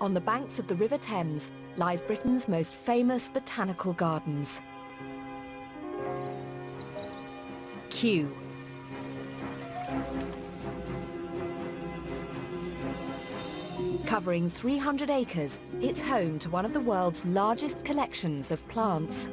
On the banks of the River Thames lies Britain's most famous botanical gardens. Kew. Covering 300 acres, it's home to one of the world's largest collections of plants.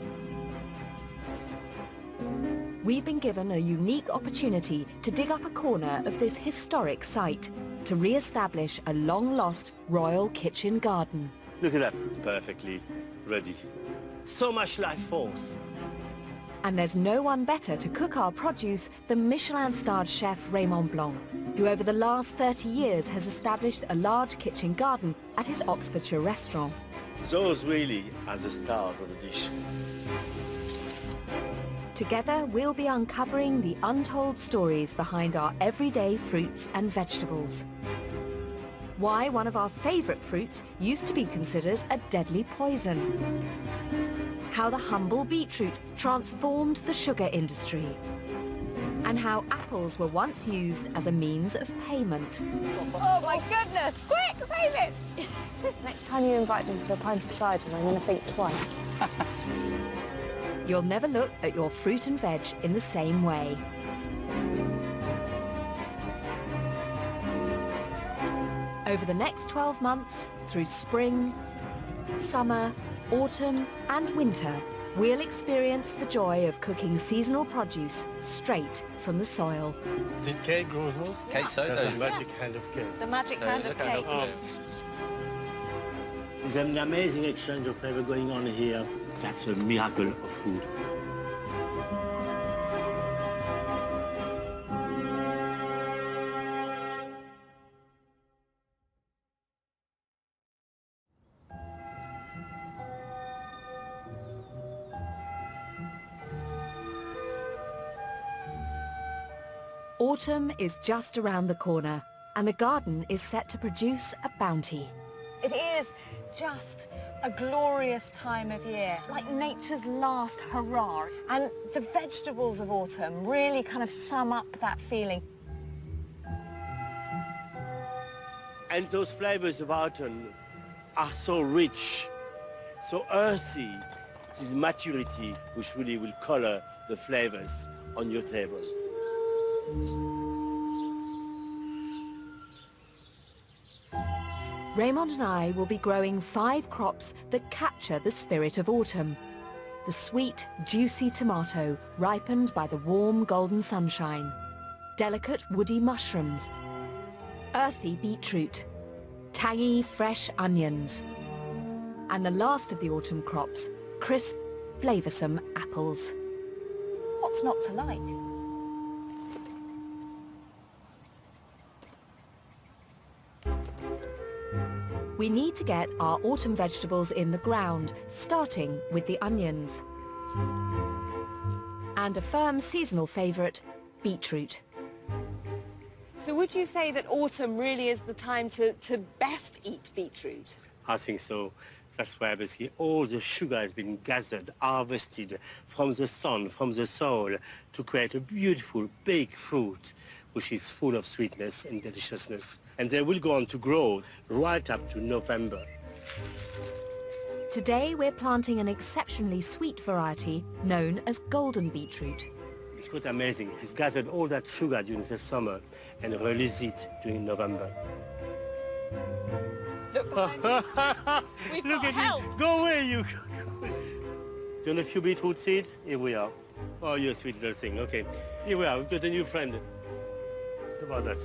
We've been given a unique opportunity to dig up a corner of this historic site to re-establish a long-lost royal kitchen garden. Look at that, perfectly ready. So much life force. And there's no one better to cook our produce than Michelin-starred chef Raymond Blanc, who over the last 30 years has established a large kitchen garden at his Oxfordshire restaurant. Those really are the stars of the dish. Together, we'll be uncovering the untold stories behind our everyday fruits and vegetables. Why one of our favourite fruits used to be considered a deadly poison. How the humble beetroot transformed the sugar industry. And how apples were once used as a means of payment. Oh my goodness! Quick, save it! Next time you invite me for a pint of cider, I'm going to think twice. You'll never look at your fruit and veg in the same way. Over the next 12 months, through spring, summer, autumn and winter, we'll experience the joy of cooking seasonal produce straight from the soil. Did Kate grow those? Kate sowed That's those. the magic hand of Kate. The magic hand of Kate. There's an amazing exchange of flavor going on here. That's a miracle of food. Autumn is just around the corner, and the garden is set to produce a bounty. It is just a glorious time of year, like nature's last hurrah. And the vegetables of autumn really kind of sum up that feeling. And those flavors of autumn are so rich, so earthy. This maturity which really will color the flavors on your table. Raymond and I will be growing 5 crops that capture the spirit of autumn. The sweet, juicy tomato ripened by the warm golden sunshine. Delicate woody mushrooms. Earthy beetroot. Tangy fresh onions. And the last of the autumn crops, crisp, flavoursome apples. What's not to like? We need to get our autumn vegetables in the ground, starting with the onions. And a firm seasonal favourite, beetroot. So would you say that autumn really is the time to best eat beetroot? I think so. That's why basically all the sugar has been gathered, harvested from the sun, from the soil, to create a beautiful big fruit, which is full of sweetness and deliciousness. And they will go on to grow right up to November. Today we're planting an exceptionally sweet variety known as golden beetroot. It's quite amazing. It's gathered all that sugar during the summer and release it during November. Look behind you. We've Look got at help. you. Go away, you. Do you want a few beetroot seeds? Here we are. Oh, you're a sweet little thing. Okay. Here we are. We've got a new friend. How about that?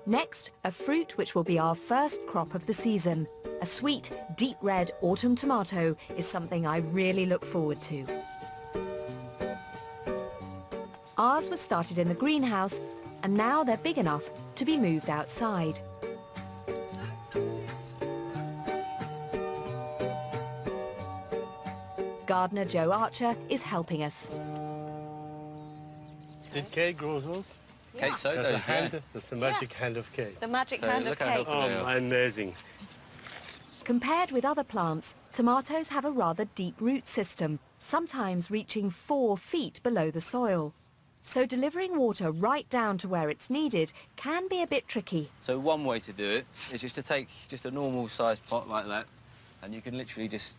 Next, a fruit which will be our first crop of the season. A sweet, deep red autumn tomato is something I really look forward to. Ours was started in the greenhouse, and now they're big enough to be moved outside. Gardener Joe Archer is helping us. Did Kate grow those? Kate sowed That's a those, hand. That's the magic hand of Kate. The magic So hand of look how Kate. helpful they Oh, are. amazing. Compared with other plants, Tomatoes have a rather deep root system, sometimes reaching 4 feet below the soil. So delivering water right down to where it's needed can be a bit tricky. So one way to do it is just to take just a normal sized pot like that, and you can literally just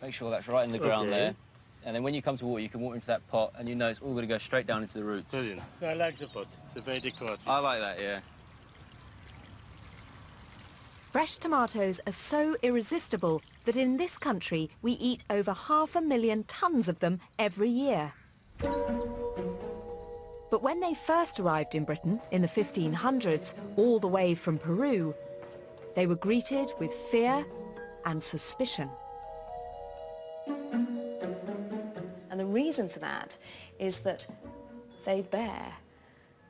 make sure that's right in the ground there. And then when you come to water, you can water into that pot, and you know it's all going to go straight down into the roots. Brilliant. I like the pot. It's very decorative. I like that, yeah. Fresh tomatoes are so irresistible that in this country we eat over 500,000 tons of them every year. But when they first arrived in Britain in the 1500s, all the way from Peru, they were greeted with fear and suspicion. And the reason for that is that they bear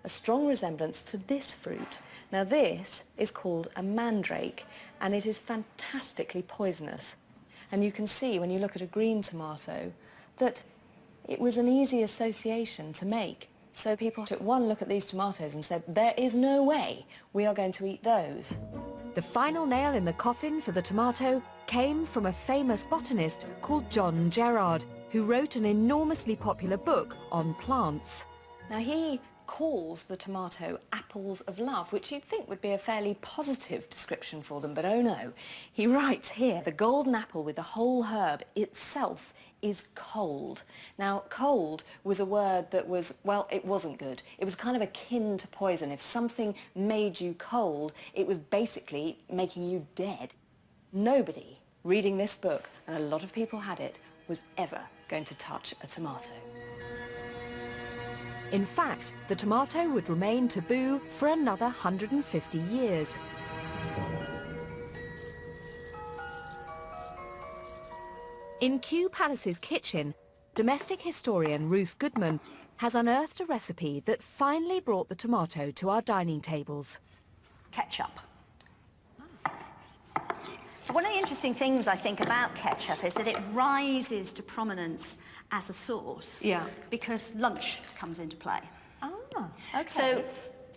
a strong resemblance to this fruit. Now this is called a mandrake, and it is fantastically poisonous. And you can see when you look at a green tomato that it was an easy association to make. So people took one look at these tomatoes and said, there is no way we are going to eat those. The final nail in the coffin for the tomato came from a famous botanist called John Gerard, who wrote an enormously popular book on plants. Now he calls the tomato apples of love, which you'd think would be a fairly positive description for them, but oh no. He writes here, the golden apple with the whole herb itself is cold. Now, cold was a word that was, well, it wasn't good. It was kind of akin to poison. If something made you cold, it was basically making you dead. Nobody reading this book, and a lot of people had it, was ever going to touch a tomato. In fact, the tomato would remain taboo for another 150 years. In Kew Palace's kitchen, domestic historian Ruth Goodman has unearthed a recipe that finally brought the tomato to our dining tables. Ketchup. One of the interesting things I think about ketchup is that it rises to prominence as a sauce. Yeah. Because lunch comes into play. Ah, okay. So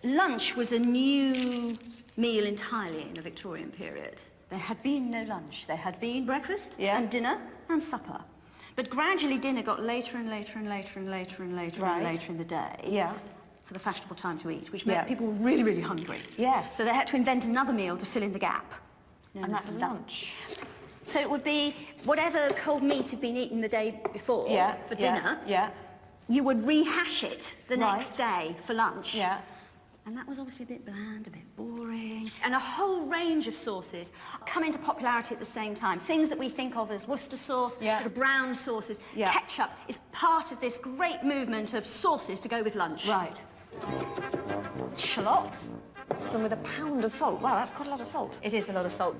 lunch was a new meal entirely in the Victorian period. There had been no lunch. There had been breakfast and dinner and supper. But gradually dinner got later and later and later and later and later and later in the day. Yeah. For the fashionable time to eat, which meant people were really, really hungry. Yes. So they had to invent another meal to fill in the gap. And that was lunch. So it would be whatever cold meat had been eaten the day before for dinner. Yeah. You would rehash it the next day for lunch. Yeah. And that was obviously a bit bland, a bit boring. And a whole range of sauces come into popularity at the same time. Things that we think of as Worcester sauce, the brown sauces. Ketchup is part of this great movement of sauces to go with lunch. Right. Shallots. And with a pound of salt. Wow, that's quite a lot of salt. It is a lot of salt.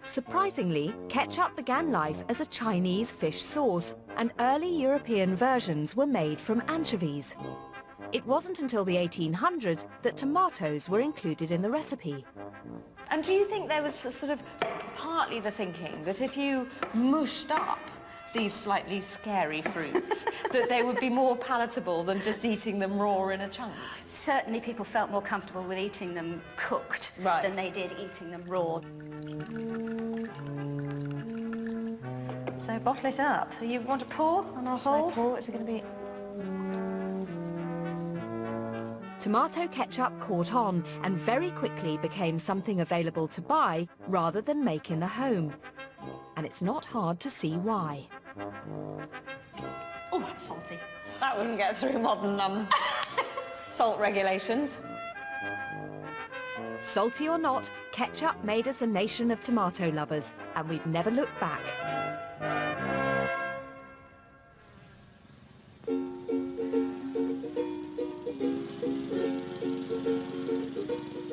Surprisingly, ketchup began life as a Chinese fish sauce, and early European versions were made from anchovies. It wasn't until the 1800s that tomatoes were included in the recipe. And do you think there was sort of partly the thinking that if you mushed up these slightly scary fruits, that they would be more palatable than just eating them raw in a chunk? Certainly people felt more comfortable with eating them cooked than they did eating them raw. So bottle it up. You want to pour on our hold? Pour? Is it going to be... Tomato ketchup caught on and very quickly became something available to buy rather than make in the home. And it's not hard to see why. Oh, that's salty. That wouldn't get through modern salt regulations. Salty or not, ketchup made us a nation of tomato lovers, and we've never looked back.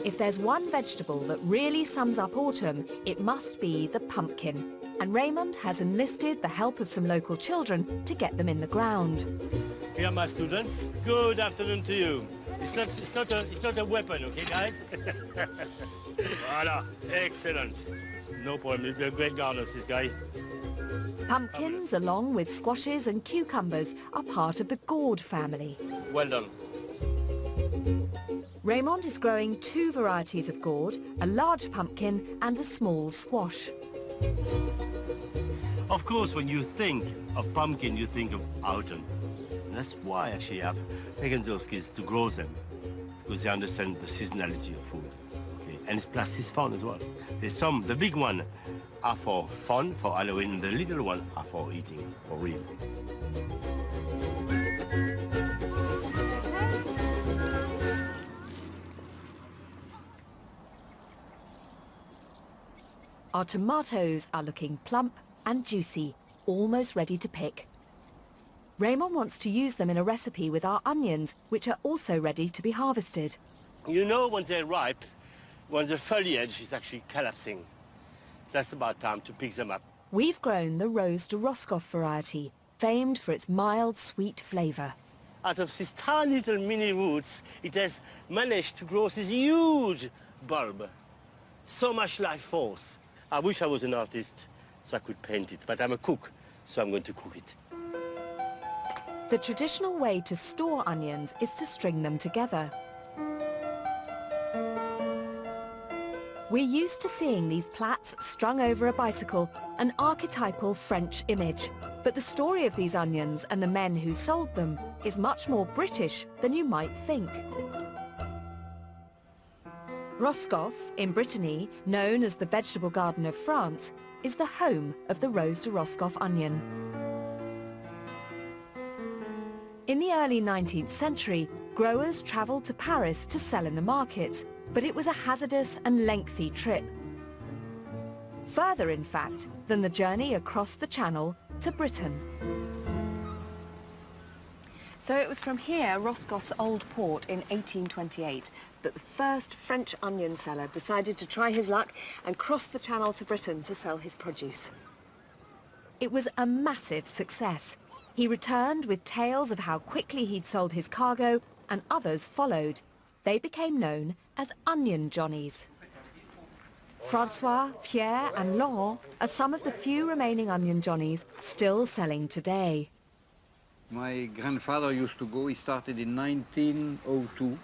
If there's one vegetable that really sums up autumn, it must be the pumpkin. And Raymond has enlisted the help of some local children to get them in the ground. Here, my students. Good afternoon to you. It's not a weapon, okay, guys? Voila, excellent. No problem. He'll be a great gardener, this guy. Pumpkins, along with squashes and cucumbers, are part of the gourd family. Well done. Raymond is growing 2 varieties of gourd, a large pumpkin and a small squash. Of course, when you think of pumpkin, you think of autumn. And that's why actually I've taken those kids to grow them, because they understand the seasonality of food. Okay? And plus it's fun as well. The big one are for fun, for Halloween, and the little one are for eating, for real. Our tomatoes are looking plump and juicy, almost ready to pick. Raymond wants to use them in a recipe with our onions, which are also ready to be harvested. You know when they're ripe, when the foliage is actually collapsing. That's about time to pick them up. We've grown the Rose de Roscoff variety, famed for its mild, sweet flavour. Out of these tiny little mini roots, it has managed to grow this huge bulb. So much life force. I wish I was an artist so I could paint it, but I'm a cook, so I'm going to cook it. The traditional way to store onions is to string them together. We're used to seeing these plats strung over a bicycle, an archetypal French image. But the story of these onions and the men who sold them is much more British than you might think. Roscoff, in Brittany, known as the vegetable garden of France, is the home of the Rose de Roscoff onion. In the early 19th century, growers travelled to Paris to sell in the markets, but it was a hazardous and lengthy trip. Further, in fact, than the journey across the Channel to Britain. So it was from here, Roscoff's old port in 1828, that the first French onion seller decided to try his luck and cross the Channel to Britain to sell his produce. It was a massive success. He returned with tales of how quickly he'd sold his cargo, and others followed. They became known as Onion Johnnies. Francois, Pierre and Laurent are some of the few remaining Onion Johnnies still selling today. My grandfather used to go, he started in 1902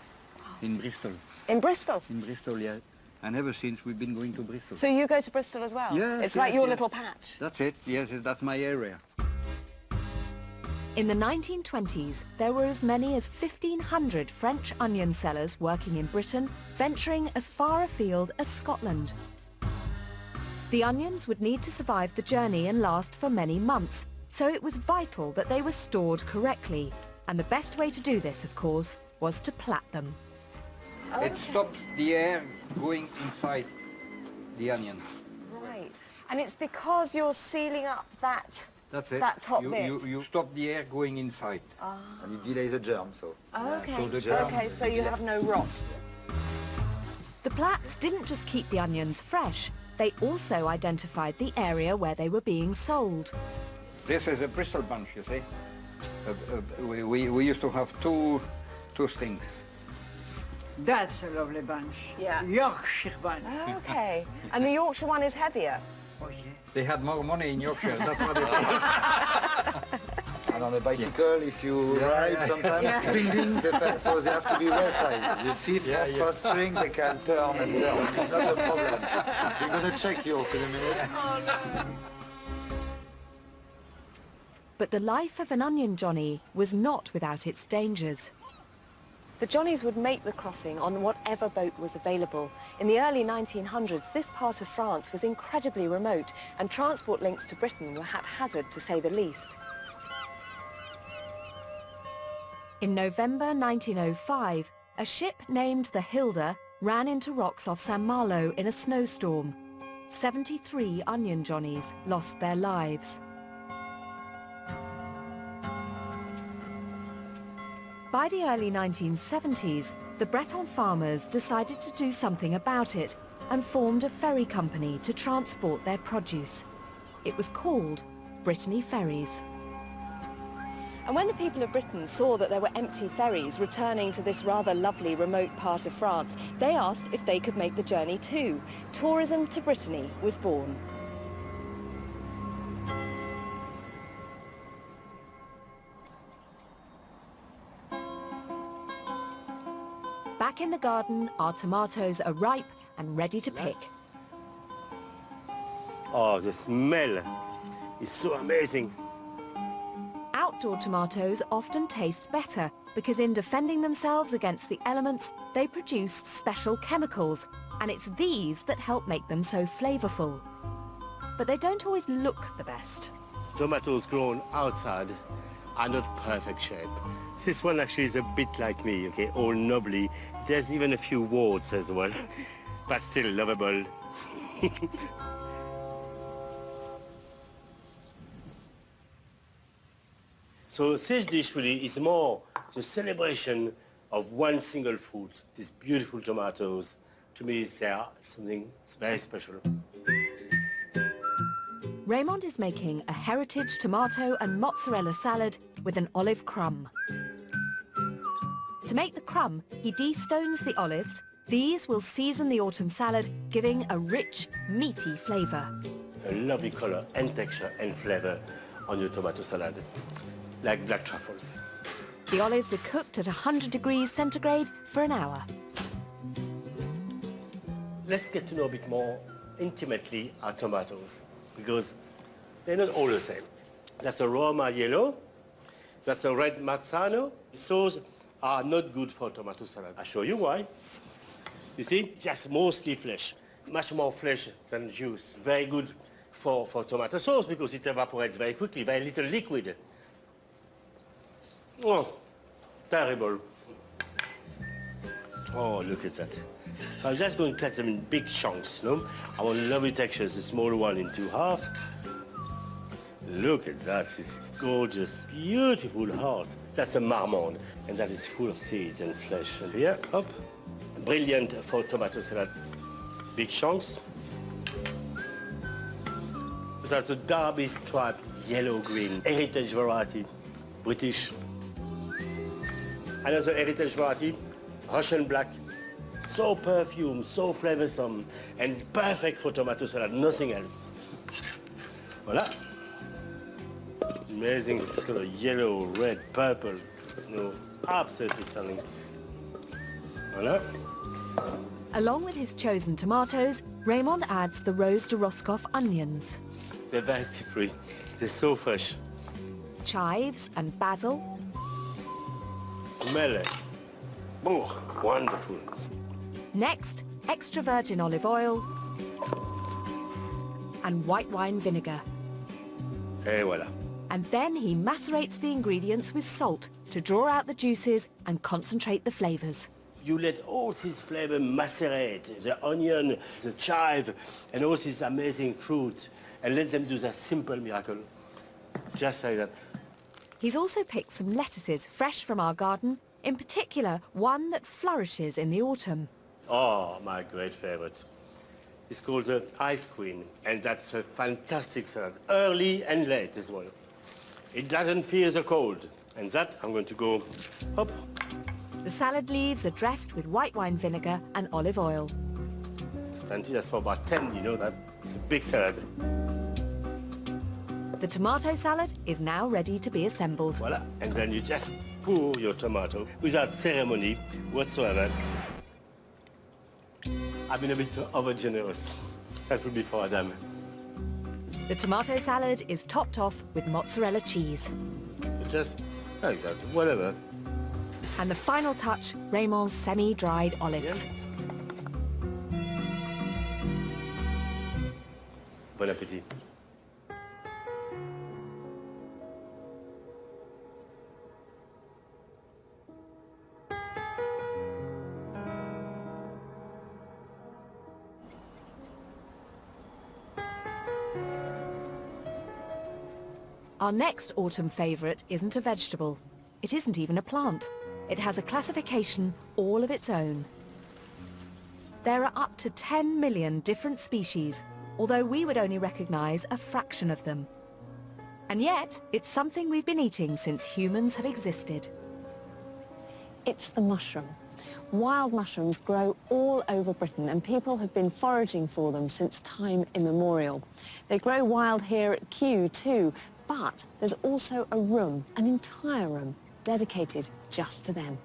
in Bristol. In Bristol? In Bristol, yeah. And ever since we've been going to Bristol. So you go to Bristol as well? Yes, it's like your yes. little patch? That's it, yes, that's my area. In the 1920s, there were as many as 1,500 French onion sellers working in Britain, venturing as far afield as Scotland. The onions would need to survive the journey and last for many months, so it was vital that they were stored correctly. And the best way to do this, of course, was to plat them. Okay. It stops the air going inside the onions. Right. And it's because you're sealing up that... That's it. That top bit. You stop the air going inside. And it delays the germ, so. Okay. So the germ- Okay, so you have no rot. The plats didn't just keep the onions fresh, they also identified the area where they were being sold. This is a Bristol bunch, you see. We used to have two strings. That's a lovely bunch. Yeah. Yorkshire bunch. Okay. And the Yorkshire one is heavier? Oh, yeah. They had more money in Yorkshire, that's what it is. And on a bicycle, if you ride sometimes, ding ding, so they have to be well tied. You see, first strings, they can turn and turn. It's not a problem. We're going to check yours in a minute. But the life of an Onion Johnny was not without its dangers. The Johnnies would make the crossing on whatever boat was available. In the early 1900s, this part of France was incredibly remote, and transport links to Britain were haphazard, to say the least. In November 1905, a ship named the Hilda ran into rocks off St. Malo in a snowstorm. 73 Onion Johnnies lost their lives. By the early 1970s, the Breton farmers decided to do something about it and formed a ferry company to transport their produce. It was called Brittany Ferries. And when the people of Britain saw that there were empty ferries returning to this rather lovely remote part of France, they asked if they could make the journey too. Tourism to Brittany was born. Back in the garden, our tomatoes are ripe and ready to pick. Oh, the smell is so amazing. Outdoor tomatoes often taste better because in defending themselves against the elements, they produce special chemicals, and it's these that help make them so flavorful. But they don't always look the best. Tomatoes grown outside are not perfect shape. This one actually is a bit like me, okay, all knobbly. There's even a few warts as well, but still lovable. So this dish really is more the celebration of one single fruit, these beautiful tomatoes. To me, they are something very special. Raymond is making a heritage tomato and mozzarella salad with an olive crumb. To make the crumb, he destones the olives. These will season the autumn salad, giving a rich, meaty flavour. A lovely color and texture and flavor on your tomato salad, like black truffles. The olives are cooked at 100 degrees centigrade for an hour. Let's get to know a bit more intimately our tomatoes, because they're not all the same. That's a Roma yellow, that's a red mazzano. Those are not good for tomato salad. I'll show you why. You see, just mostly flesh, much more flesh than juice. Very good for tomato sauce because it evaporates very quickly, very little liquid. Oh, terrible. Oh, look at that. I'm just going to cut them in big chunks, no? I want lovely textures, the small one into half. Look at that, this gorgeous, beautiful heart. That's a marmande, and that is full of seeds and flesh. And here, up. Brilliant for tomato salad. Big chunks. That's a Derby striped yellow-green heritage variety, British. Another heritage variety, Russian black. So perfumed, so flavorsome, and it's perfect for tomato salad, nothing else. Voila. Amazing, this color, yellow, red, purple. No, absolutely stunning. Voila. Along with his chosen tomatoes, Raymond adds the Rose de Roscoff onions. They're very slippery. They're so fresh. Chives and basil. Smell it. Oh, wonderful. Next, extra virgin olive oil and white wine vinegar. Et voila. And then he macerates the ingredients with salt to draw out the juices and concentrate the flavors. You let all this flavor macerate, the onion, the chive, and all this amazing fruit, and let them do that simple miracle. Just like that. He's also picked some lettuces fresh from our garden, in particular one that flourishes in the autumn. Oh, my great favorite. It's called the Ice Queen, and that's a fantastic salad, early and late as well. It doesn't fear the cold, and that I'm going to go up. The salad leaves are dressed with white wine vinegar and olive oil. It's plenty, that's for about 10, you know that. It's a big salad. The tomato salad is now ready to be assembled. Voila, and then you just pour your tomato without ceremony whatsoever. I've been a bit over-generous. That would be for Adam. The tomato salad is topped off with mozzarella cheese. Just, exactly, whatever. And the final touch, Raymond's semi-dried olives. Yeah. Bon appétit. Our next autumn favourite isn't a vegetable. It isn't even a plant. It has a classification all of its own. There are up to 10 million different species, although we would only recognise a fraction of them. And yet, it's something we've been eating since humans have existed. It's the mushroom. Wild mushrooms grow all over Britain and people have been foraging for them since time immemorial. They grow wild here at Kew too, but there's also a room, an entire room, dedicated just to them.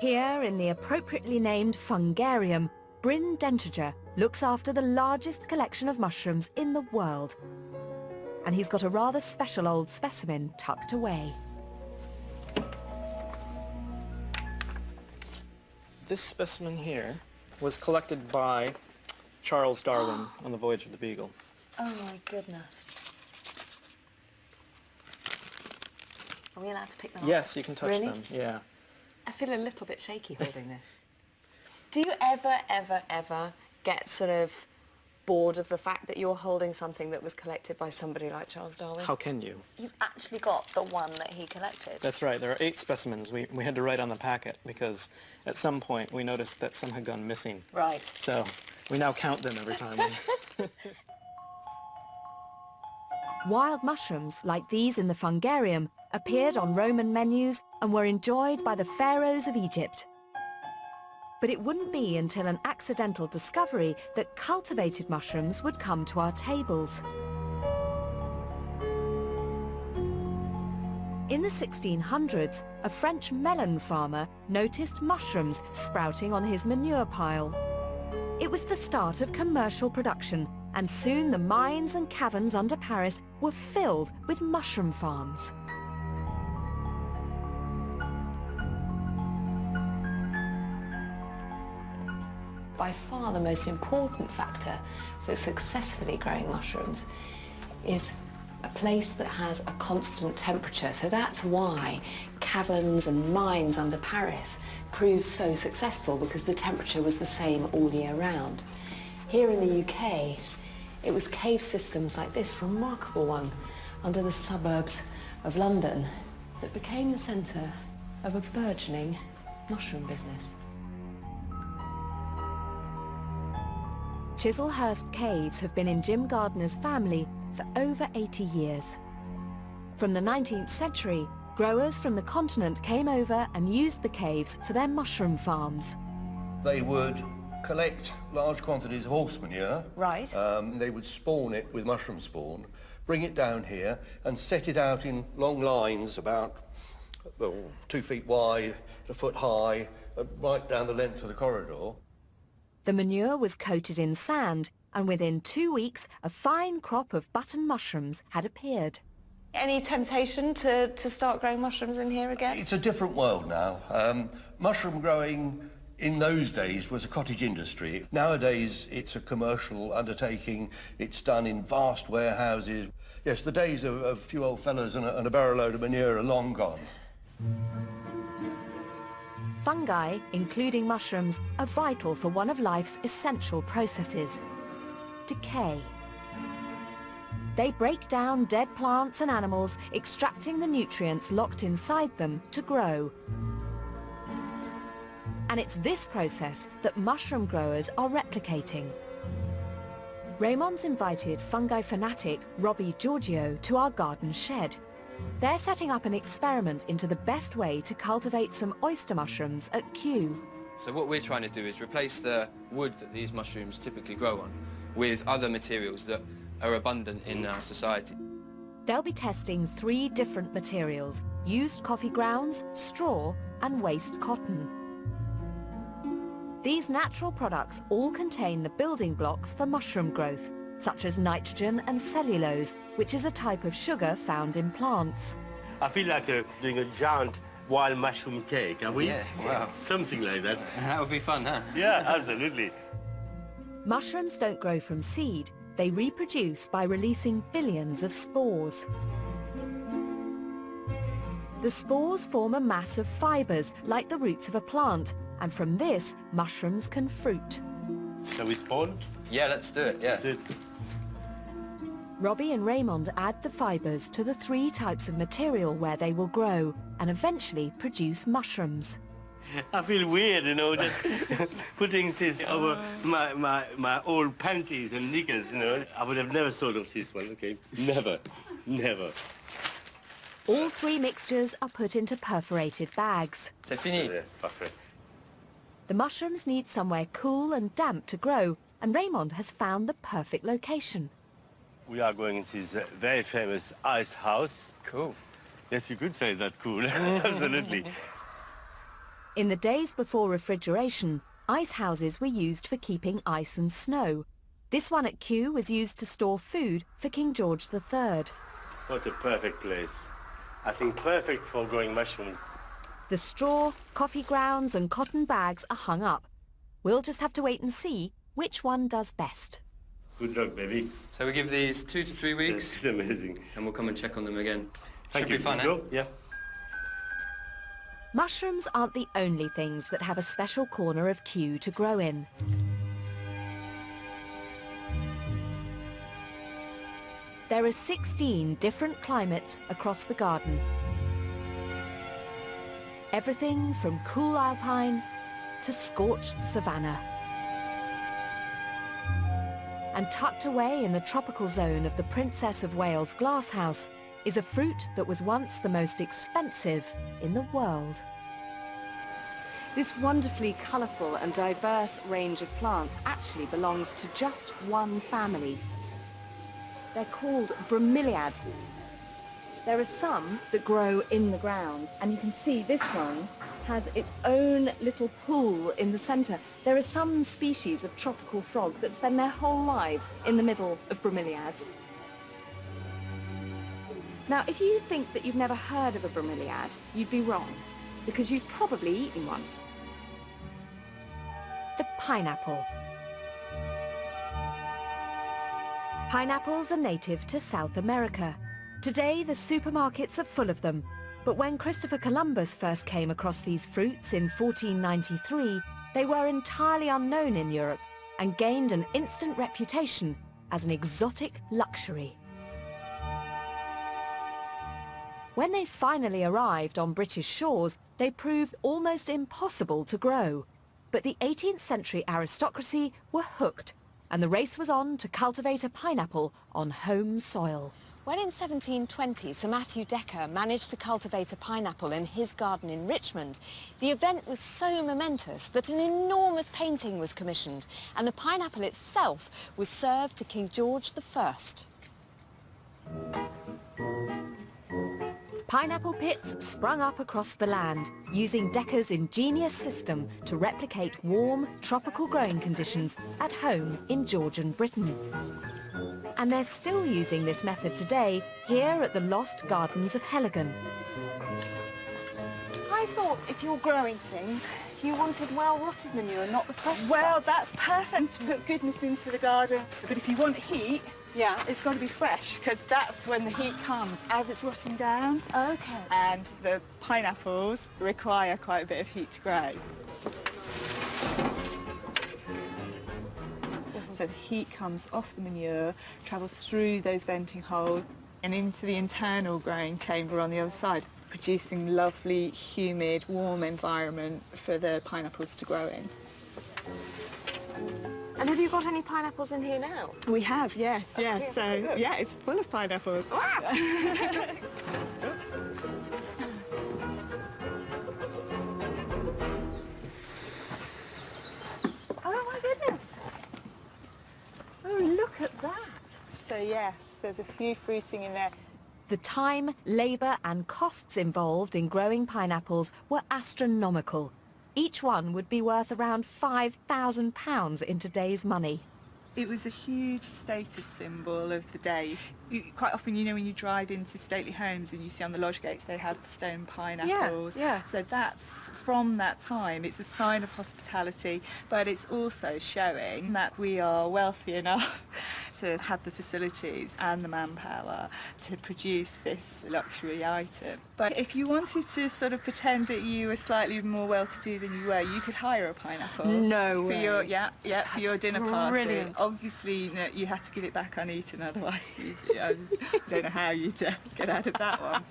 Here in the appropriately named fungarium, Bryn Dentager looks after the largest collection of mushrooms in the world. And he's got a rather special old specimen tucked away. This specimen here was collected by Charles Darwin on the voyage of the Beagle. Oh my goodness. Are we allowed to pick them up? Yes, you can touch Really? them, yeah. I feel a little bit shaky holding this. Do you ever get sort of bored of the fact that you're holding something that was collected by somebody like Charles Darwin? How can you? You've actually got the one that he collected. That's right, there are 8 specimens we had to write on the packet because at some point we noticed that some had gone missing. Right. So we now count them every time. Wild mushrooms like these in the fungarium appeared on Roman menus and were enjoyed by the pharaohs of Egypt. But it wouldn't be until an accidental discovery that cultivated mushrooms would come to our tables. In the 1600s, a French melon farmer noticed mushrooms sprouting on his manure pile. It was the start of commercial production, and soon the mines and caverns under Paris were filled with mushroom farms. By far the most important factor for successfully growing mushrooms is a place that has a constant temperature. So that's why caverns and mines under Paris proved so successful, because the temperature was the same all year round. Here in the UK, it was cave systems like this remarkable one under the suburbs of London that became the centre of a burgeoning mushroom business. Chislehurst Caves have been in Jim Gardner's family for over 80 years. From the 19th century, growers from the continent came over and used the caves for their mushroom farms. They would collect large quantities of horse manure. Right. They would spawn it with mushroom spawn, bring it down here and set it out in long lines about 2 feet wide, a foot high, right down the length of the corridor. The manure was coated in sand, and within 2 weeks, a fine crop of button mushrooms had appeared. Any temptation to start growing mushrooms in here again? It's a different world now. Mushroom growing in those days was a cottage industry. Nowadays, it's a commercial undertaking. It's done in vast warehouses. Yes, the days of a few old fellas and a barrel load of manure are long gone. Fungi, including mushrooms, are vital for one of life's essential processes: decay. They break down dead plants and animals, extracting the nutrients locked inside them to grow. And it's this process that mushroom growers are replicating. Raymond's invited fungi fanatic Robbie Giorgio to our garden shed. They're setting up an experiment into the best way to cultivate some oyster mushrooms at Kew. So what we're trying to do is replace the wood that these mushrooms typically grow on with other materials that are abundant in our society. They'll be testing 3 different materials: used coffee grounds, straw, and waste cotton. These natural products all contain the building blocks for mushroom growth, such as nitrogen and cellulose, which is a type of sugar found in plants. I feel like doing a giant wild mushroom cake, are we? Yeah, wow. Something like that. That would be fun, huh? Yeah, absolutely. Mushrooms don't grow from seed. They reproduce by releasing billions of spores. The spores form a mass of fibres, like the roots of a plant, and from this, mushrooms can fruit. Shall we spawn? Yeah, let's do it, yeah. Do it. Robbie and Raymond add the fibres to the 3 types of material where they will grow, and eventually produce mushrooms. I feel weird, you know, just putting this over my old panties and knickers, you know. I would have never thought of this one, okay? Never, never. All 3 mixtures are put into perforated bags. C'est fini. Yeah, perfect. The mushrooms need somewhere cool and damp to grow, and Raymond has found the perfect location. We are going into this very famous ice house. Cool. Yes, you could say that, cool. Absolutely. In the days before refrigeration, ice houses were used for keeping ice and snow. This one at Kew was used to store food for King George III. What a perfect place. I think perfect for growing mushrooms. The straw, coffee grounds and cotton bags are hung up. We'll just have to wait and see which one does best. Good luck, baby. So we give these 2 to 3 weeks. It's amazing. And we'll come and check on them again. Thank Should you. be fun, Let's go. Yeah. Mushrooms aren't the only things that have a special corner of Kew to grow in. There are 16 different climates across the garden. Everything from cool alpine to scorched savanna. And tucked away in the tropical zone of the Princess of Wales glasshouse is a fruit that was once the most expensive in the world. This wonderfully colourful and diverse range of plants actually belongs to just one family. They're called bromeliads. There are some that grow in the ground, and you can see this one has its own little pool in the centre. There are some species of tropical frog that spend their whole lives in the middle of bromeliads. Now, if you think that you've never heard of a bromeliad, you'd be wrong, because you've probably eaten one. The pineapple. Pineapples are native to South America. Today, the supermarkets are full of them. But when Christopher Columbus first came across these fruits in 1493, they were entirely unknown in Europe and gained an instant reputation as an exotic luxury. When they finally arrived on British shores, they proved almost impossible to grow. But the 18th century aristocracy were hooked, and the race was on to cultivate a pineapple on home soil. When in 1720 Sir Matthew Decker managed to cultivate a pineapple in his garden in Richmond, the event was so momentous that an enormous painting was commissioned, and the pineapple itself was served to King George I. Pineapple pits sprung up across the land, using Decker's ingenious system to replicate warm, tropical growing conditions at home in Georgian Britain. And they're still using this method today here at the lost gardens of Heligan. I thought if you're growing things, you wanted well-rotted manure, not the fresh Well, stuff. that's perfect to put goodness into the garden. But if you want heat, Yeah. it's got to be fresh, because that's when the heat comes, as it's rotting down. Okay. And the pineapples require quite a bit of heat to grow. So the heat comes off the manure, travels through those venting holes and into the internal growing chamber on the other side, producing lovely, humid, warm environment for the pineapples to grow in. And have you got any pineapples in here now? We have, yes, yes. yeah, So, good. yeah, it's full of pineapples. Oh my goodness. Oh, look at that. So, yes, there's a few fruiting in there. The time, labour and costs involved in growing pineapples were astronomical. Each one would be worth around £5,000 in today's money. It was a huge status symbol of the day. Quite often, you know, when you drive into stately homes and you see on the lodge gates they have stone pineapples. Yeah. So that's from that time. It's a sign of hospitality, but it's also showing that we are wealthy enough to have the facilities and the manpower to produce this luxury item. But if you wanted to sort of pretend that you were slightly more well-to-do than you were, you could hire a pineapple. No for way. your for your dinner party. brilliant. Obviously, no, you have to give it back uneaten, otherwise you don't know how you'd get out of that one.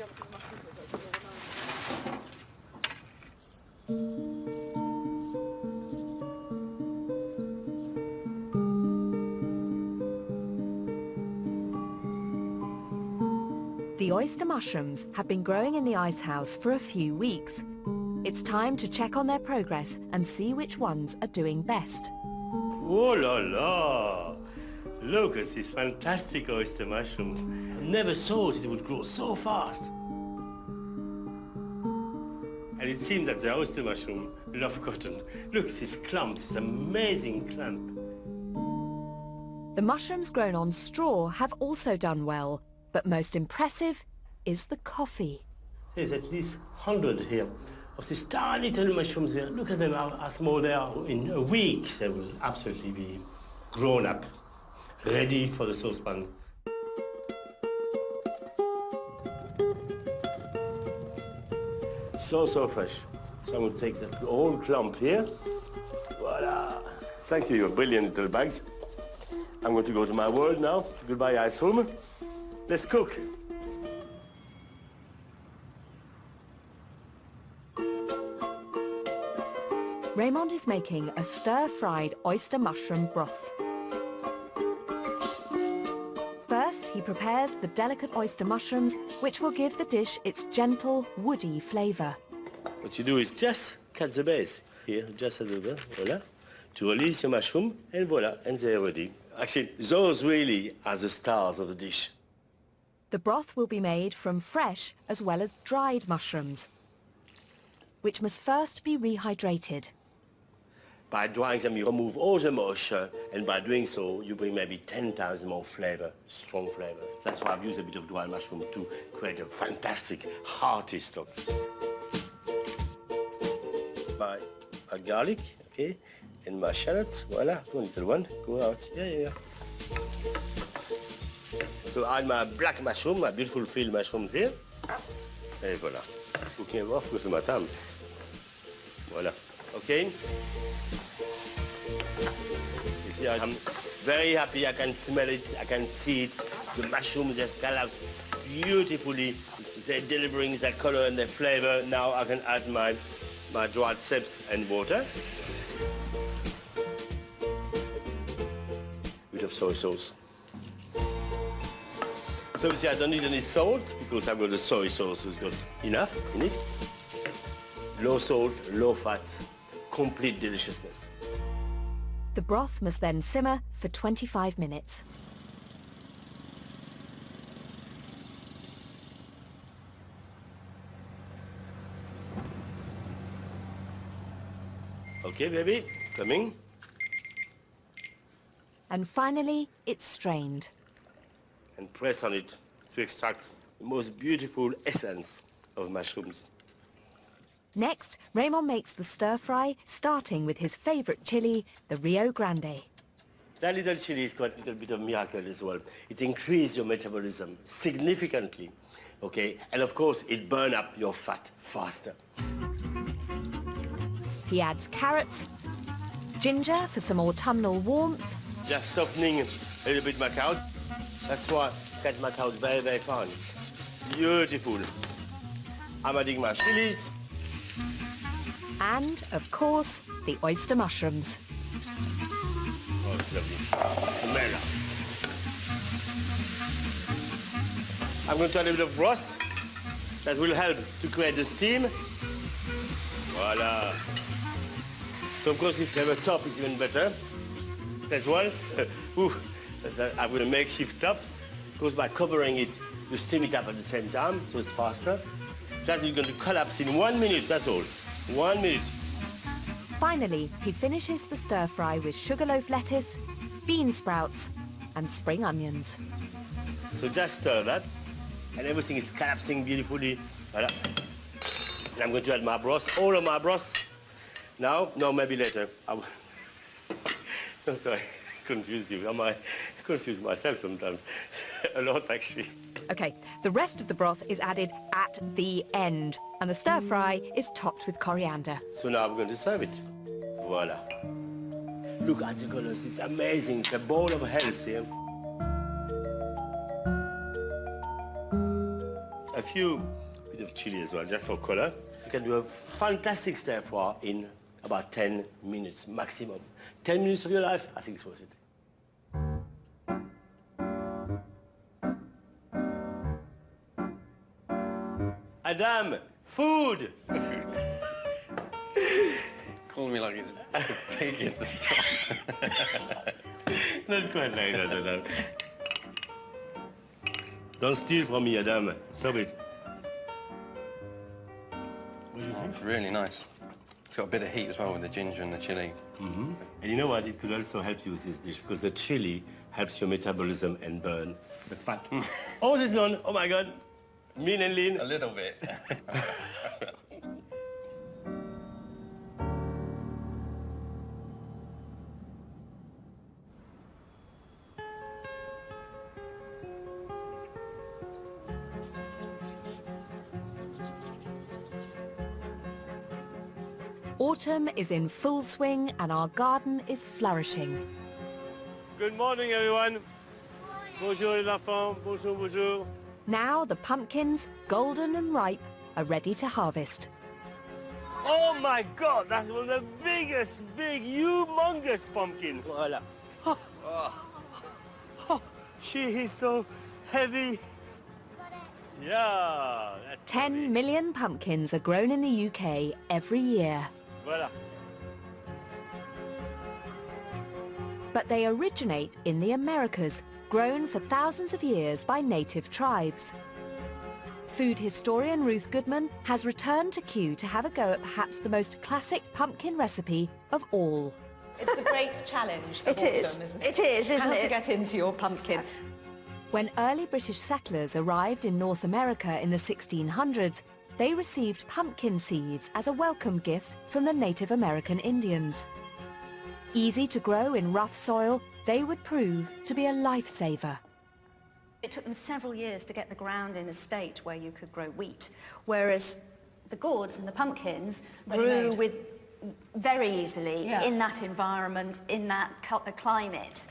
The oyster mushrooms have been growing in the ice house for a few weeks. It's time to check on their progress and see which ones are doing best. Oh la la! Look at this fantastic oyster mushroom. I never thought it would grow so fast. And it seems that the oyster mushroom love cotton. Look, these clumps, this amazing clump. The mushrooms grown on straw have also done well, but most impressive is the coffee. There's at least 100 here of these tiny little mushrooms here. Look at them, how small they are. In a week, they will absolutely be grown up, ready for the saucepan. So fresh. So I'm going to take that whole clump here. Voila. Thank you, your brilliant little bags. I'm going to go to my world now. Goodbye, ice room. Let's cook. Raymond is making a stir-fried oyster mushroom broth. First, he prepares the delicate oyster mushrooms, which will give the dish its gentle, woody flavour. What you do is just cut the base. Here, just a little bit, voila. To release your mushroom, and voila, and they're ready. Actually, those really are the stars of the dish. The broth will be made from fresh as well as dried mushrooms, which must first be rehydrated. By drying them, you remove all the moisture, and by doing so, you bring maybe 10 times more flavor, strong flavor. That's why I've used a bit of dried mushroom to create a fantastic, hearty stock. My garlic, okay, and my shallots, voila, one little one, go out, yeah. So I add my black mushroom, my beautiful field mushrooms here, and voila. Cooking off with my thumb. Voila, okay. You see, I'm very happy. I can smell it. I can see it. The mushrooms have come out beautifully. They're delivering their color and their flavor. Now I can add my dried slips and water. Bit of soy sauce. So you see, I don't need any salt because I've got the soy sauce. It's got enough in it. Low salt, low fat, complete deliciousness. The broth must then simmer for 25 minutes. Okay, baby, coming. And finally, it's strained. And press on it to extract the most beautiful essence of mushrooms. Next, Raymond makes the stir-fry, starting with his favourite chilli, the Rio Grande. That little chili is quite a little bit of miracle as well. It increases your metabolism significantly, okay? And of course, it burns up your fat faster. He adds carrots, ginger for some autumnal warmth. Just softening a little bit my cow. That's why I cut my cow very, very fine. Beautiful. I'm adding my chilies. And, of course, the oyster mushrooms. Oh, it's lovely. Smell. I'm going to add a bit of broth. That will help to create the steam. Voila. So, of course, if you have a top, it's even better. As well. I've got a makeshift top. Because by covering it, you steam it up at the same time, so it's faster. That is going to collapse in 1 minute, that's all. 1 minute. Finally, he finishes the stir-fry with sugarloaf lettuce, bean sprouts, and spring onions. So just stir that, and everything is collapsing beautifully. Voilà. And I'm going to add my broth, all of my broth. Now? No, maybe later. No, sorry, confuse you. I confuse myself sometimes. A lot, actually. OK, the rest of the broth is added at the end, and the stir-fry is topped with coriander. So now I'm going to serve it. Voila. Look at the colors, it's amazing. It's a bowl of health here. A few bit of chili as well, just for color. You can do a fantastic stir-fry in about 10 minutes maximum. 10 minutes of your life, I think it's worth it. Adam, food! Call me like a pig in the store. Not quite like that, Adam. Don't steal from me, Adam. Stop it. What do you think? It's really nice. It's got a bit of heat as well with the ginger and the chili. And you know what? It could also help you with this dish because the chili helps your metabolism and burn the fat. Oh, this one! Oh my God! Mean and lean. A little bit. Autumn is in full swing and our garden is flourishing. Good morning, everyone. Bonjour, les enfants. Bonjour, bonjour. Now the pumpkins, golden and ripe, are ready to harvest. Oh my God, that's one of the biggest, humongous pumpkin. Voila. Oh. Oh, she is so heavy. Yeah. That's 10 million pumpkins are grown in the UK every year. Voila. But they originate in the Americas, grown for thousands of years by native tribes. Food historian Ruth Goodman has returned to Kew to have a go at perhaps the most classic pumpkin recipe of all. It's the great challenge of autumn, isn't it? It is, isn't How it? to get into your pumpkin. When early British settlers arrived in North America in the 1600s, they received pumpkin seeds as a welcome gift from the Native American Indians. Easy to grow in rough soil, they would prove to be a lifesaver. It took them several years to get the ground in a state where you could grow wheat, whereas the gourds and the pumpkins grew with very easily in that environment, in that climate.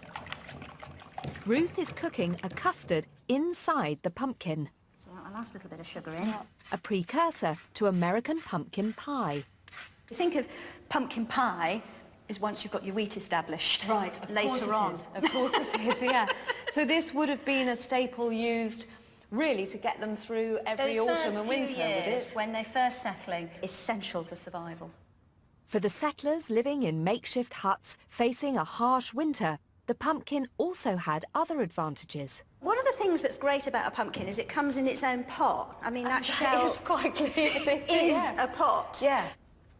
Ruth is cooking a custard inside the pumpkin, So a last little bit of sugar in. a precursor to American pumpkin pie. Think of pumpkin pie is once you've got your wheat established. Right, later on. Of course it is, yeah. So this would have been a staple used really to get them through every Those autumn first and few winter, years, would it? when they're first settling, essential to survival. For the settlers living in makeshift huts facing a harsh winter, the pumpkin also had other advantages. One of the things that's great about a pumpkin is it comes in its own pot. I mean, that shell is quite clear. is a pot. Yeah.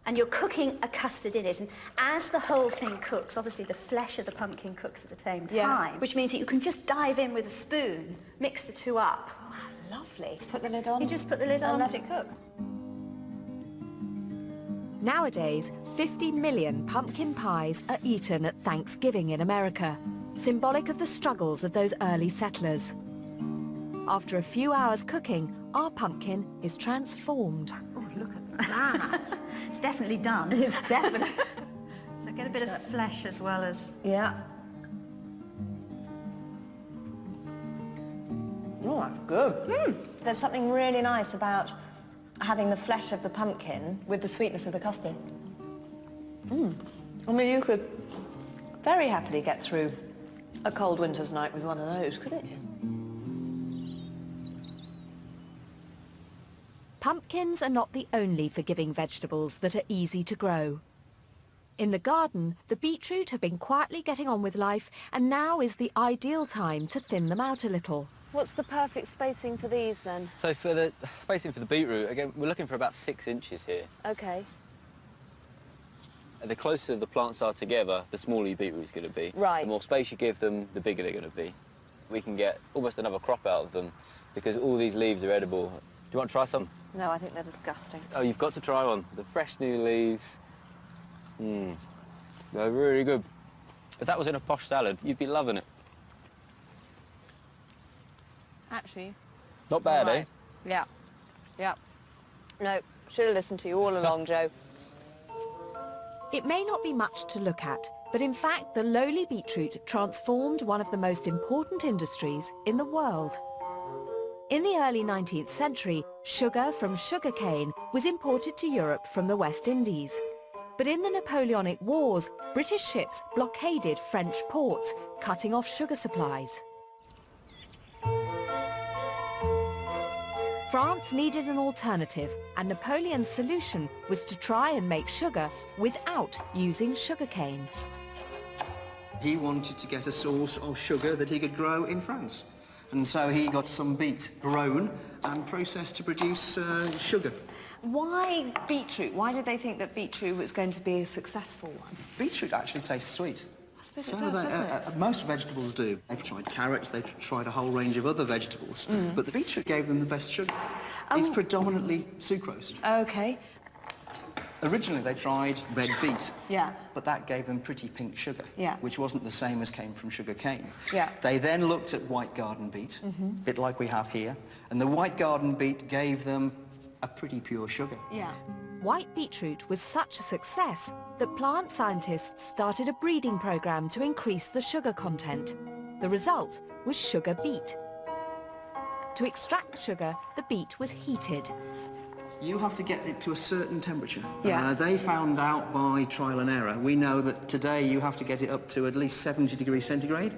And you're cooking a custard in it, and as the whole thing cooks, obviously the flesh of the pumpkin cooks at the same time, which means that you can just dive in with a spoon, mix the two up. Oh, how lovely. Put the lid on. You just put the lid on and let it cook. Nowadays, 50 million pumpkin pies are eaten at Thanksgiving in America, symbolic of the struggles of those early settlers. After a few hours cooking, our pumpkin is transformed. Oh, look at that. It's definitely done. It's definitely... So get a bit of flesh as well as... Yeah. Oh, that's good. There's something really nice about having the flesh of the pumpkin with the sweetness of the custard. I mean, you could very happily get through a cold winter's night with one of those, couldn't you? Pumpkins are not the only forgiving vegetables that are easy to grow. In the garden, the beetroot have been quietly getting on with life, and now is the ideal time to thin them out a little. What's the perfect spacing for these, then? So for the spacing for the beetroot, again, we're looking for about 6 inches here. OK. And the closer the plants are together, the smaller your beetroot's going to be. Right. The more space you give them, the bigger they're going to be. We can get almost another crop out of them because all these leaves are edible. Do you want to try some? No, I think they're disgusting. Oh, you've got to try one. The fresh new leaves. They're really good. If that was in a posh salad, you'd be loving it. Actually. Not bad, right. eh? Yeah. Yeah. No, should have listened to you all along, Joe. It may not be much to look at, but in fact the lowly beetroot transformed one of the most important industries in the world. In the early 19th century, sugar from sugarcane was imported to Europe from the West Indies. But in the Napoleonic Wars, British ships blockaded French ports, cutting off sugar supplies. France needed an alternative, and Napoleon's solution was to try and make sugar without using sugarcane. He wanted to get a source of sugar that he could grow in France. And so he got some beet grown and processed to produce sugar. Why beetroot? Why did they think that beetroot was going to be a successful one? Beetroot actually tastes sweet. I suppose it does, doesn't it? Most vegetables do. They've tried carrots, they've tried a whole range of other vegetables, but the beetroot gave them the best sugar. It's predominantly sucrose. Okay. Originally they tried red beet, Yeah. but that gave them pretty pink sugar, Yeah. which wasn't the same as came from sugar cane. Yeah. They then looked at white garden beet, a bit like we have here, and the white garden beet gave them a pretty pure sugar. Yeah. White beetroot was such a success that plant scientists started a breeding program to increase the sugar content. The result was sugar beet. To extract sugar, the beet was heated. You have to get it to a certain temperature. Yeah. They found out by trial and error. We know that today you have to get it up to at least 70 degrees centigrade.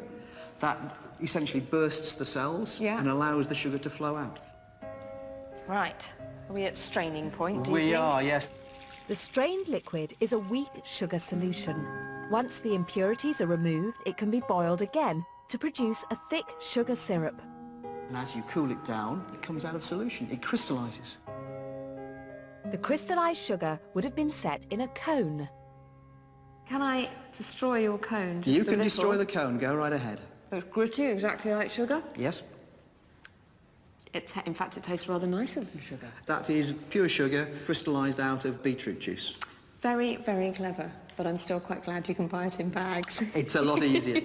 That essentially bursts the cells and allows the sugar to flow out. Right. Are we at straining point, do you We think? are, yes. The strained liquid is a weak sugar solution. Once the impurities are removed, it can be boiled again to produce a thick sugar syrup. And as you cool it down, it comes out of solution. It crystallizes. The crystallized sugar would have been set in a cone. Can I destroy your cone? Just You a can little? destroy the cone. Go right ahead. It's gritty, exactly like sugar. Yes. In fact, it tastes rather nicer than sugar. That is pure sugar crystallized out of beetroot juice. Very, very clever. But I'm still quite glad you can buy it in bags. It's a lot easier.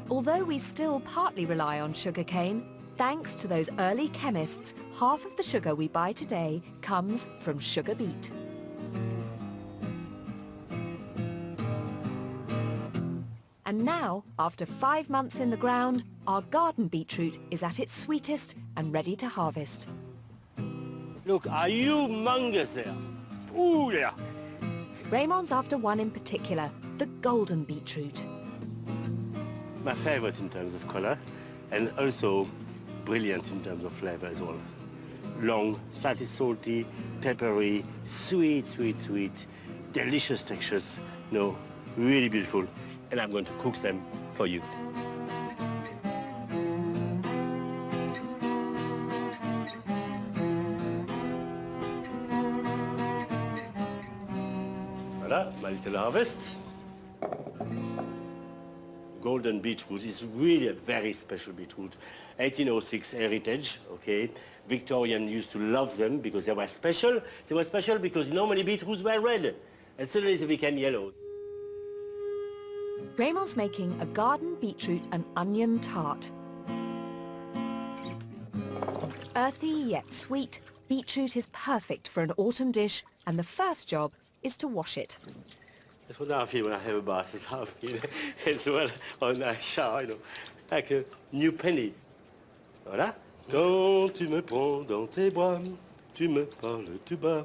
Although we still partly rely on sugarcane, thanks to those early chemists, half of the sugar we buy today comes from sugar beet. And now, after 5 months in the ground, our garden beetroot is at its sweetest and ready to harvest. Look, are you humongous there? Ooh, yeah. Raymond's after one in particular, the golden beetroot. My favorite in terms of color, and also brilliant in terms of flavor as well. Long, slightly salty, peppery, sweet, sweet, sweet, delicious textures. No, really beautiful. And I'm going to cook them for you. Voilà, my little harvest. Golden beetroot is really a very special beetroot. 1806 heritage, okay? Victorian used to love them because they were special. They were special because normally beetroots were red, and suddenly they became yellow. Raymond's making a garden beetroot and onion tart. Earthy yet sweet, beetroot is perfect for an autumn dish, and the first job is to wash it. That's what I feel when I have a bath. It's how I feel as well on a shower, you know, like a new penny. Voilà. Quand tu me prends dans tes bras, tu me parles tout bas,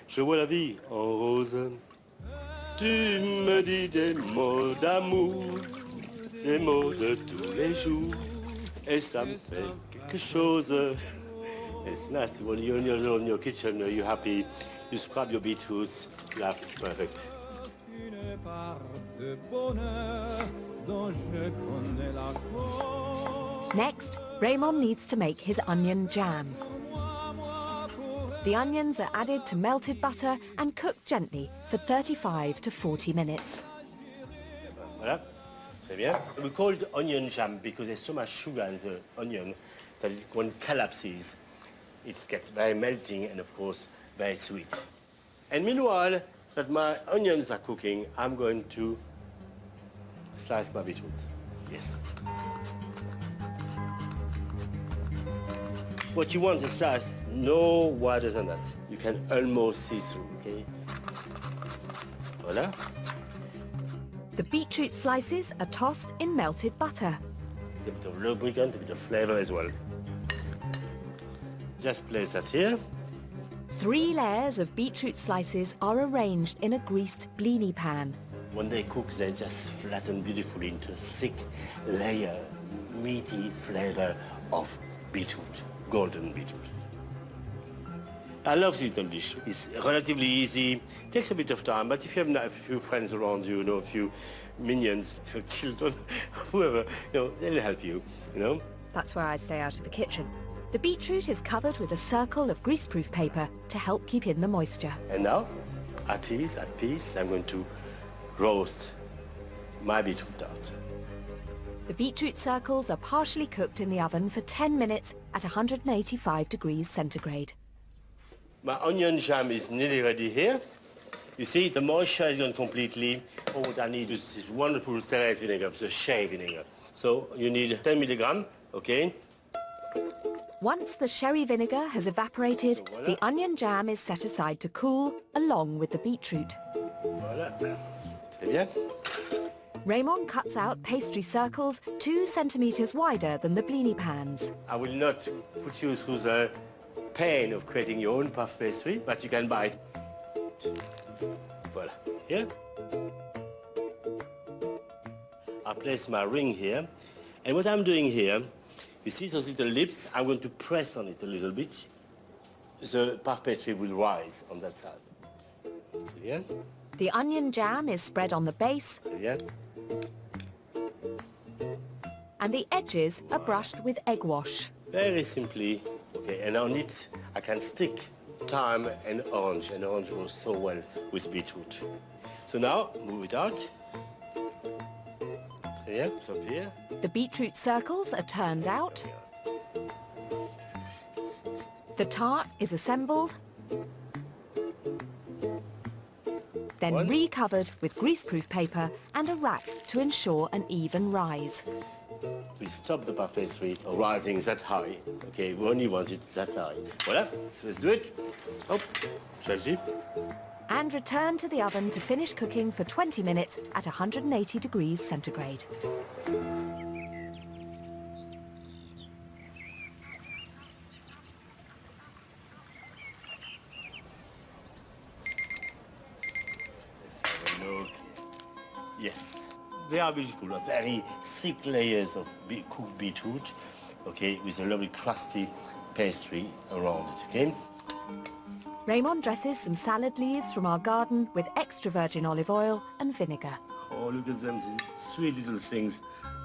je vois la vie en rose. Tu me dis des mots d'amour, des mots de tous les jours, et ça me fait quelque chose. It's nice when you're in your kitchen, you're happy, you scrub your beetroots, life is perfect. Next, Raymond needs to make his onion jam. The onions are added to melted butter and cooked gently for 35 to 40 minutes. Voilà, très bien. We call it onion jam because there's so much sugar in the onion that when it collapses, it gets very melting and, of course, very sweet. And meanwhile, that my onions are cooking, I'm going to slice my beetroots. Yes. What you want to slice, no wider than that. You can almost see through, okay? Voilà. The beetroot slices are tossed in melted butter. A bit of lubricant, a bit of flavor as well. Just place that here. 3 layers of beetroot slices are arranged in a greased blini pan. When they cook, they just flatten beautifully into a thick layer, meaty flavor of beetroot, golden beetroot. I love this little dish. It's relatively easy, takes a bit of time, but if you have a few friends around you, a few minions, children, whoever, they'll help you, That's where I stay out of the kitchen. The beetroot is covered with a circle of greaseproof paper to help keep in the moisture. And now, at ease, at peace, I'm going to roast my beetroot tart. The beetroot circles are partially cooked in the oven for 10 minutes at 185 degrees centigrade. My onion jam is nearly ready here. You see, the moisture is gone completely. All what I need is this wonderful cerise vinegar, the sherry vinegar. So you need 10 milligram, okay? Once the sherry vinegar has evaporated, So voilà. the onion jam is set aside to cool, along with the beetroot. Voilà. Très bien. Raymond cuts out pastry circles 2 centimeters wider than the blini pans. I will not put you through the pain of creating your own puff pastry, but you can buy it. Voilà. Here. I place my ring here. And what I'm doing here, you see those little lips? I'm going to press on it a little bit. The puff pastry will rise on that side. Très bien. The onion jam is spread on the base, Très bien. and the edges are brushed with egg wash. Very simply. Okay, and on it, I can stick thyme and orange goes so well with beetroot. So now, move it out. Très bien, stop here. The beetroot circles are turned out. The tart is assembled, then One. recovered with greaseproof paper and a rack to ensure an even rise. We stop the puff pastry rising that high. Okay, we only want it that high. Voilà, so let's do it. Oh, gently. And return to the oven to finish cooking for 20 minutes at 180 degrees centigrade. Let's have a look. Yes, they are beautiful. Very thick layers of cooked beetroot, okay, with a lovely crusty pastry around it, okay? Raymond dresses some salad leaves from our garden with extra virgin olive oil and vinegar. Oh, look at them, these sweet little things.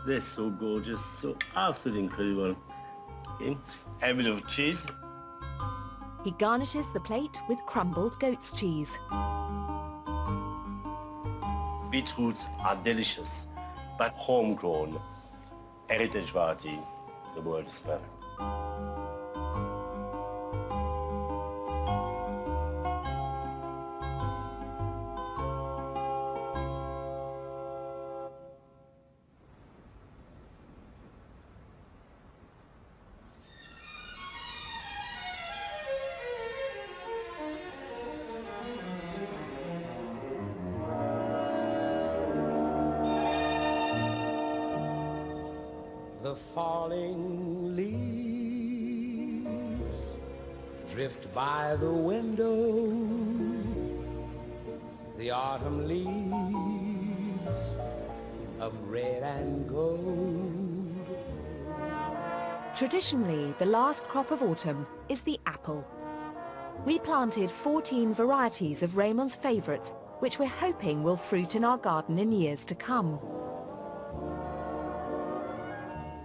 They're so gorgeous, so absolutely incredible. Okay, a bit of cheese. He garnishes the plate with crumbled goat's cheese. Beetroots are delicious, but homegrown, heritage variety, the world is perfect. The falling leaves drift by the window, the autumn leaves of red and gold. Traditionally, the last crop of autumn is the apple. We planted 14 varieties of Raymond's favourites, which we're hoping will fruit in our garden in years to come.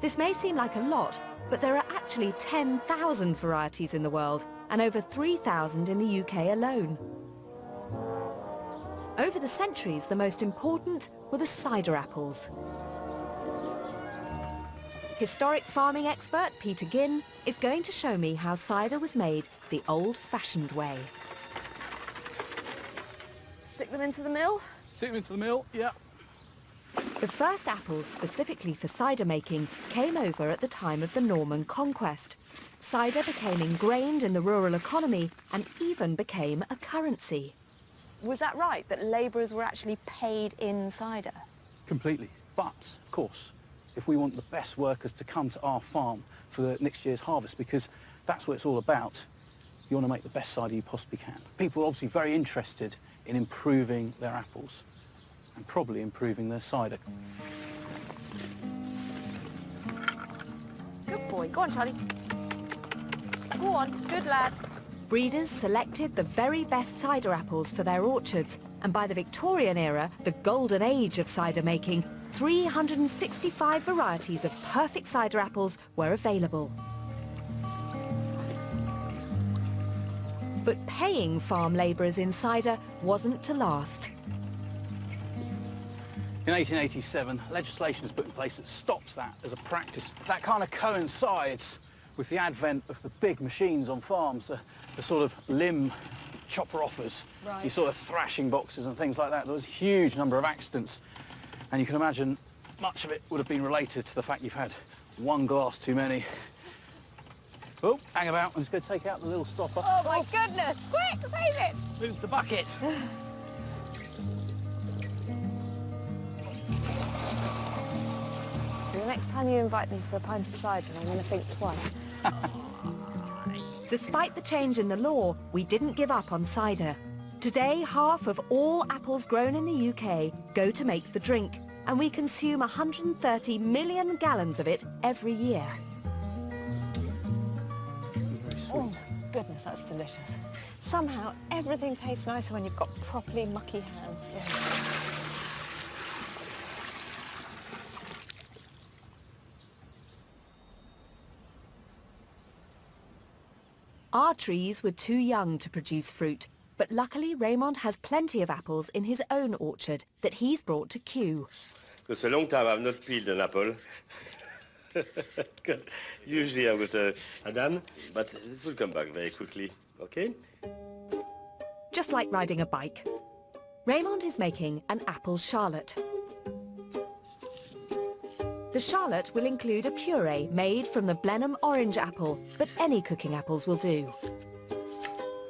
This may seem like a lot, but there are actually 10,000 varieties in the world and over 3,000 in the UK alone. Over the centuries, the most important were the cider apples. Historic farming expert Peter Ginn is going to show me how cider was made the old-fashioned way. Stick them into the mill? Stick them into the mill, yeah. The first apples specifically for cider making came over at the time of the Norman conquest. Cider became ingrained in the rural economy and even became a currency. Was that right, that labourers were actually paid in cider? Completely. But, of course, if we want the best workers to come to our farm for the next year's harvest, because that's what it's all about, you want to make the best cider you possibly can. People are obviously very interested in improving their apples and probably improving their cider. Good boy. Go on, Charlie. Go on. Good lad. Breeders selected the very best cider apples for their orchards, and by the Victorian era, the golden age of cider making, 365 varieties of perfect cider apples were available. But paying farm labourers in cider wasn't to last. In 1887, legislation was put in place that stops that as a practice. That kind of coincides with the advent of the big machines on farms, the sort of limb chopper offers, these sort of thrashing boxes and things like that. There was a huge number of accidents, and you can imagine much of it would have been related to the fact you've had one glass too many. Oh, hang about, I'm just going to take out the little stopper. Oh my goodness, quick, save it! Move the bucket. So the next time you invite me for a pint of cider, I'm going to think twice. Despite the change in the law, we didn't give up on cider. Today, half of all apples grown in the UK go to make the drink, and we consume 130 million gallons of it every year. Very sweet. Oh, goodness, that's delicious. Somehow, everything tastes nicer when you've got properly mucky hands. Our trees were too young to produce fruit, but luckily Raymond has plenty of apples in his own orchard that he's brought to Kew. It's a long time I've not peeled an apple. Usually I've got a done, but it will come back very quickly, okay? Just like riding a bike. Raymond is making an apple charlotte. The charlotte will include a puree made from the Blenheim orange apple, but any cooking apples will do.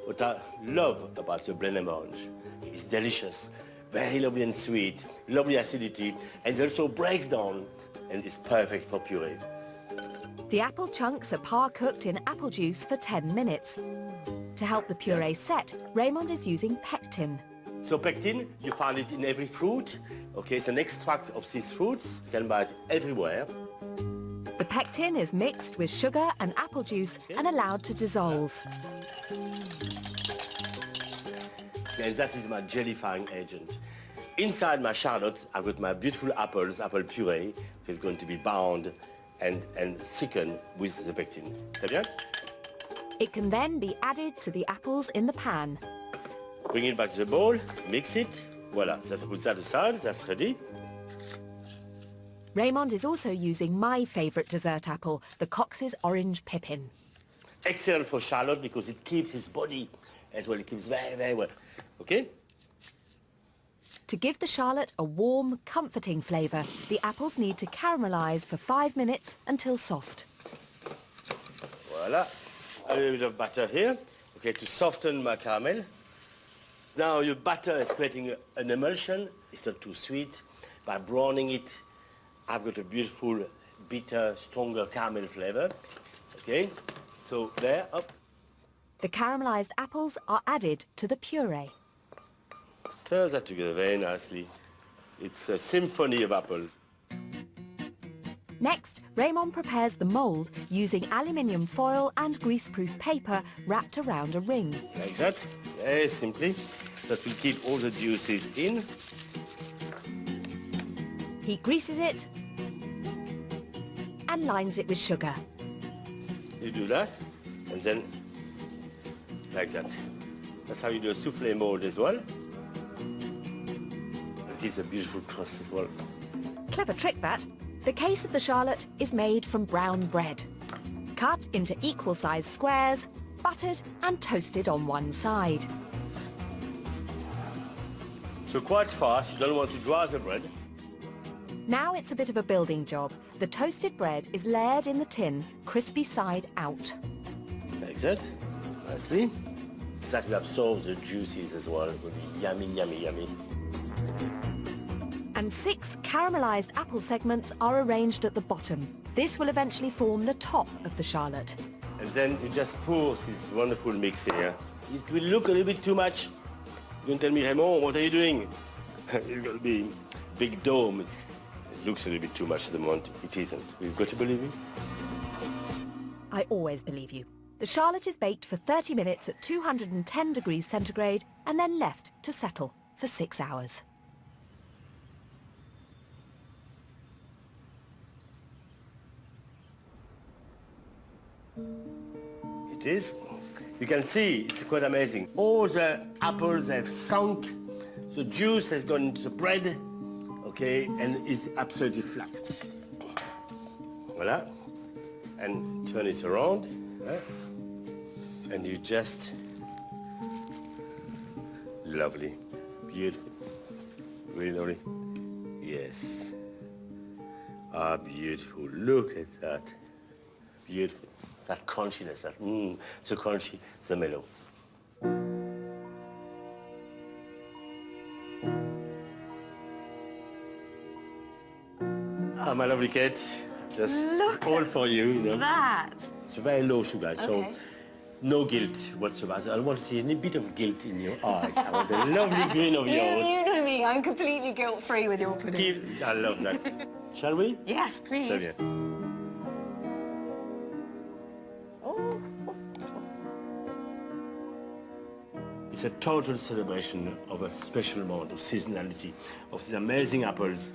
What I love about the Blenheim orange is delicious, very lovely and sweet, lovely acidity, and it also breaks down and is perfect for puree. The apple chunks are par-cooked in apple juice for 10 minutes. To help the puree set, Raymond is using pectin. So pectin, you find it in every fruit. Okay, it's an extract of these fruits. You can buy it everywhere. The pectin is mixed with sugar and apple juice and allowed to dissolve. And that is my jellifying agent. Inside my charlotte, I've got my beautiful apples, apple puree, which is going to be bound and thickened with the pectin. C'est bien? It can then be added to the apples in the pan. Bring it back to the bowl, mix it. Voilà, so put that aside, that's ready. Raymond is also using my favourite dessert apple, the Cox's Orange Pippin. Excellent for charlotte because it keeps its body as well. It keeps very, very well. Okay? To give the charlotte a warm, comforting flavour, the apples need to caramelise for 5 minutes until soft. Voilà. A little bit of butter here, okay, to soften my caramel. Now your butter is creating an emulsion. It's not too sweet. By browning it, I've got a beautiful, bitter, stronger caramel flavour. Okay, so there, up. The caramelised apples are added to the puree. Stir that together very nicely. It's a symphony of apples. Next, Raymond prepares the mould using aluminium foil and greaseproof paper wrapped around a ring. Like that, very simply. That will keep all the juices in. He greases it and lines it with sugar. You do that, and then like that. That's how you do a soufflé mold as well. It gives a beautiful crust as well. Clever trick, that. The case of the charlotte is made from brown bread. Cut into equal-sized squares, buttered and toasted on one side. So quite fast, you don't want to dry the bread. Now it's a bit of a building job. The toasted bread is layered in the tin, crispy side out. Like that, nicely. That will absorb the juices as well. It will be yummy, yummy, yummy. And 6 caramelised apple segments are arranged at the bottom. This will eventually form the top of the charlotte. And then you just pour this wonderful mix here. It will look a little bit too much. You can tell me, Raymond, what are you doing? It's going to be a big dome. It looks a little bit too much at the moment. It isn't. We've got to believe you. I always believe you. The charlotte is baked for 30 minutes at 210 degrees centigrade and then left to settle for 6 hours. It is. You can see, it's quite amazing. All the apples have sunk, the juice has gone into the bread, okay, and it's absolutely flat. Voila. And turn it around, right? And you just... Lovely. Beautiful. Really lovely. Yes. Ah, beautiful. Look at that. Beautiful. That crunchiness, that the crunchy, the mellow. Ah, my lovely Kate. Just Look all for you, you know. that. It's very low sugar, so Okay. no guilt whatsoever. I don't want to see any bit of guilt in your eyes. I want the lovely grin of yours. You know me, I'm completely guilt-free with your pudding. I love that. Shall we? Yes, please. Très bien. Oh. It's a total celebration of a special amount of seasonality, of these amazing apples.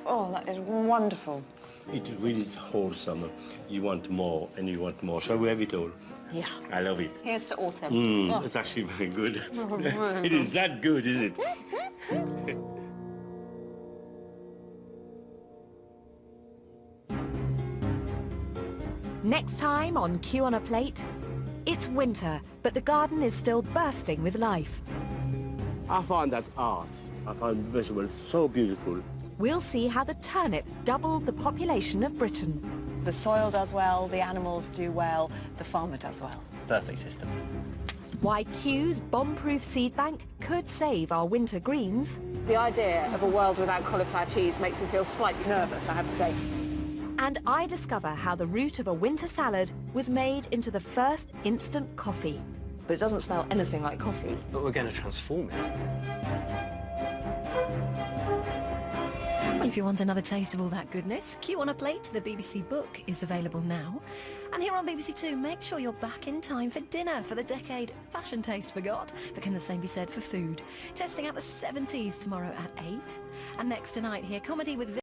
Oh, that is wonderful. It really is wholesome. You want more and you want more. Shall we have it all? Yeah. I love it. Here's to autumn. Oh. It's actually very good. It is that good, is it? Next time on Q on a Plate, it's winter, but the garden is still bursting with life. I find that art. I find vegetables so beautiful. We'll see how the turnip doubled the population of Britain. The soil does well, the animals do well, the farmer does well. Perfect system. Why Q's bomb-proof seed bank could save our winter greens. The idea of a world without cauliflower cheese makes me feel slightly nervous, I have to say. And I discover how the root of a winter salad was made into the first instant coffee. But it doesn't smell anything like coffee. But we're going to transform it. Well, if you want another taste of all that goodness, Q on a Plate, the BBC book, is available now. And here on BBC Two, make sure you're back in time for dinner for the decade fashion taste forgot. But can the same be said for food? Testing out the 70s tomorrow at 8. And next tonight, hear comedy with